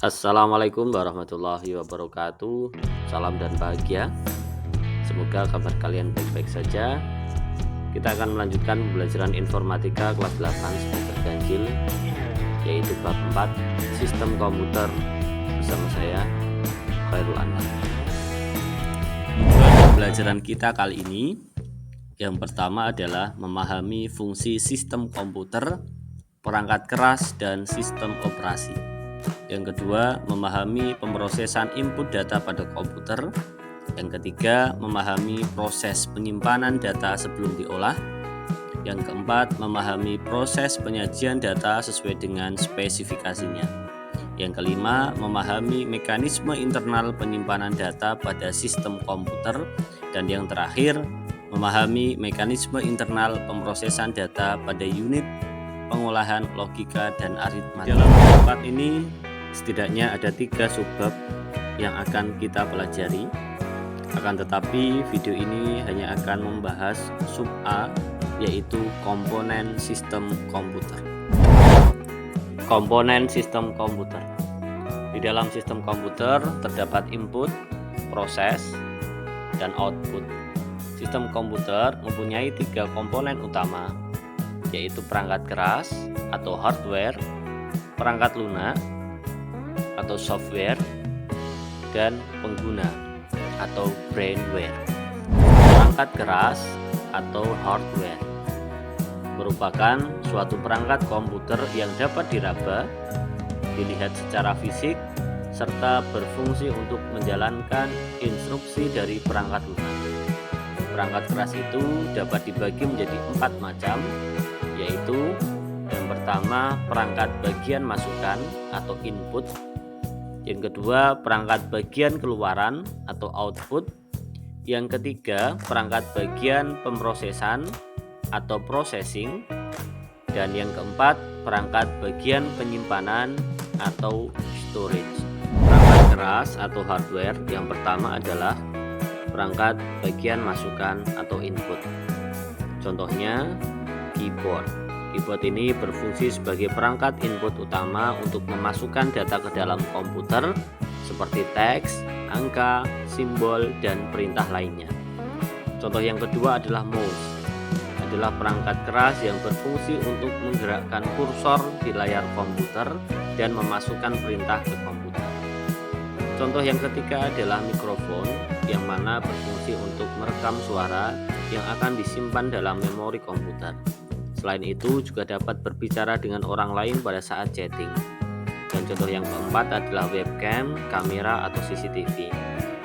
Assalamualaikum warahmatullahi wabarakatuh. Salam dan bahagia. Semoga kabar kalian baik-baik saja. Kita akan melanjutkan pembelajaran informatika kelas 8 semester ganjil, yaitu bab 4 sistem komputer bersama saya Khairul Anwar. Pembelajaran kita kali ini yang pertama adalah memahami fungsi sistem komputer, perangkat keras dan sistem operasi. Yang kedua, memahami pemrosesan input data pada komputer. Yang ketiga, memahami proses penyimpanan data sebelum diolah. Yang keempat, memahami proses penyajian data sesuai dengan spesifikasinya. Yang kelima, memahami mekanisme internal penyimpanan data pada sistem komputer. Dan yang terakhir, memahami mekanisme internal pemrosesan data pada unit pengolahan logika dan aritmatika. Dalam tempat ini setidaknya ada 3 subbab yang akan kita pelajari. Akan tetapi video ini hanya akan membahas sub A, yaitu komponen sistem komputer. Komponen sistem komputer. Di dalam sistem komputer terdapat input, proses, dan output. Sistem komputer mempunyai 3 komponen utama, yaitu perangkat keras atau hardware, perangkat lunak atau software, dan pengguna atau brainware. Perangkat keras atau hardware merupakan suatu perangkat komputer yang dapat diraba, dilihat secara fisik, serta berfungsi untuk menjalankan instruksi dari perangkat lunak. Perangkat keras itu dapat dibagi menjadi 4 macam, yaitu yang pertama perangkat bagian masukan atau input, yang kedua perangkat bagian keluaran atau output, yang ketiga perangkat bagian pemrosesan atau processing, dan yang keempat perangkat bagian penyimpanan atau storage. Perangkat keras atau hardware yang pertama adalah perangkat bagian masukan atau input. Contohnya keyboard. Keyboard ini berfungsi sebagai perangkat input utama untuk memasukkan data ke dalam komputer seperti teks, angka, simbol, dan perintah lainnya. Contoh yang kedua adalah mouse. Adalah perangkat keras yang berfungsi untuk menggerakkan kursor di layar komputer dan memasukkan perintah ke komputer. Contoh yang ketiga adalah mikrofon, yang mana berfungsi untuk merekam suara yang akan disimpan dalam memori komputer. Selain itu juga dapat berbicara dengan orang lain pada saat chatting. Dan contoh yang keempat adalah webcam, kamera atau CCTV,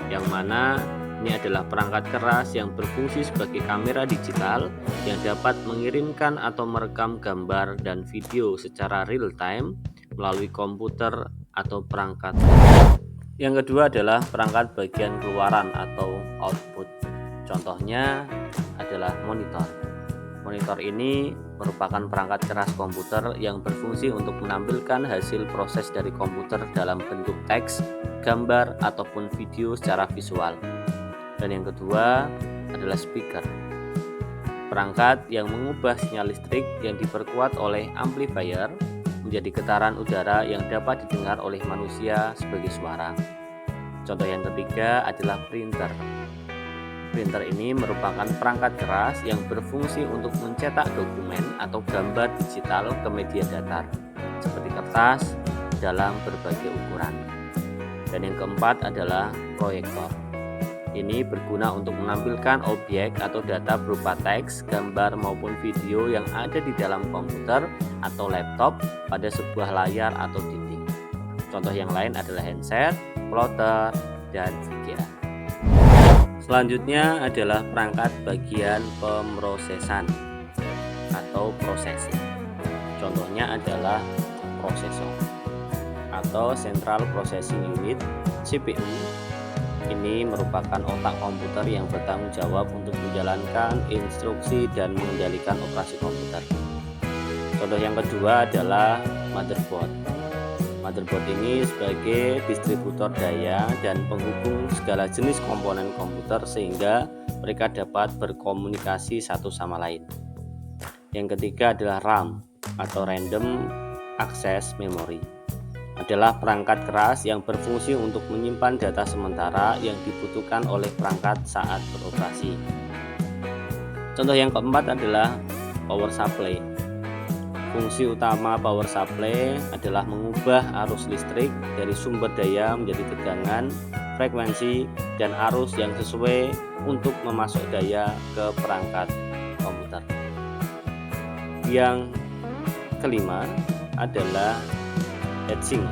yang mana ini adalah perangkat keras yang berfungsi sebagai kamera digital yang dapat mengirimkan atau merekam gambar dan video secara real time melalui komputer atau perangkat. Yang kedua adalah perangkat bagian keluaran atau output. Contohnya adalah monitor. Monitor ini merupakan perangkat keras komputer yang berfungsi untuk menampilkan hasil proses dari komputer dalam bentuk teks, gambar, ataupun video secara visual. Dan yang kedua adalah speaker. Perangkat yang mengubah sinyal listrik yang diperkuat oleh amplifier menjadi getaran udara yang dapat didengar oleh manusia sebagai suara. Contoh yang ketiga adalah printer. Printer ini merupakan perangkat keras yang berfungsi untuk mencetak dokumen atau gambar digital ke media datar seperti kertas dalam berbagai ukuran. Dan yang keempat adalah proyektor. Ini berguna untuk menampilkan objek atau data berupa teks, gambar maupun video yang ada di dalam komputer atau laptop pada sebuah layar atau dinding. Contoh yang lain adalah handset, plotter, dan VGA. Selanjutnya adalah perangkat bagian pemrosesan atau processing. Contohnya adalah prosesor atau Central Processing Unit (CPU). Ini merupakan otak komputer yang bertanggung jawab untuk menjalankan instruksi dan mengendalikan operasi komputer. Contoh yang kedua adalah motherboard. Motherboard ini sebagai distributor daya dan penghubung segala jenis komponen komputer sehingga mereka dapat berkomunikasi satu sama lain. Yang ketiga adalah RAM atau Random Access Memory. adalah perangkat keras yang berfungsi untuk menyimpan data sementara yang dibutuhkan oleh perangkat saat beroperasi. Contoh yang keempat adalah power supply. Fungsi utama power supply adalah mengubah arus listrik dari sumber daya menjadi tegangan, frekuensi, dan arus yang sesuai untuk memasok daya ke perangkat komputer. Yang kelima adalah heatsink.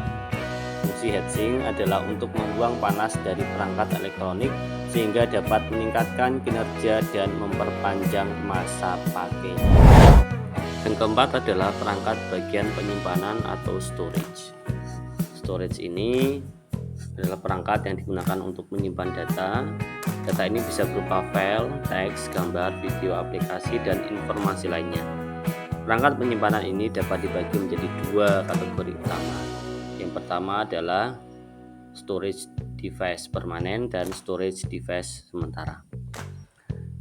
Fungsi heatsink adalah untuk membuang panas dari perangkat elektronik sehingga dapat meningkatkan kinerja dan memperpanjang masa pakainya. Yang keempat adalah perangkat bagian penyimpanan atau storage. Storage ini adalah perangkat yang digunakan untuk menyimpan data. Data ini bisa berupa file, teks, gambar, video, aplikasi, dan informasi lainnya. Perangkat penyimpanan ini dapat dibagi menjadi dua kategori utama. Yang pertama adalah storage device permanen dan storage device sementara.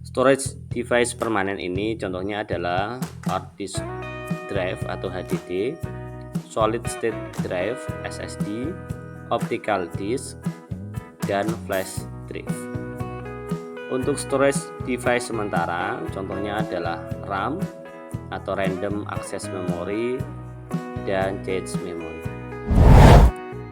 Storage device permanen ini contohnya adalah hard disk drive atau HDD, solid state drive SSD, optical disk, dan flash drive. Untuk storage device sementara contohnya adalah RAM atau random access memory dan cache memory.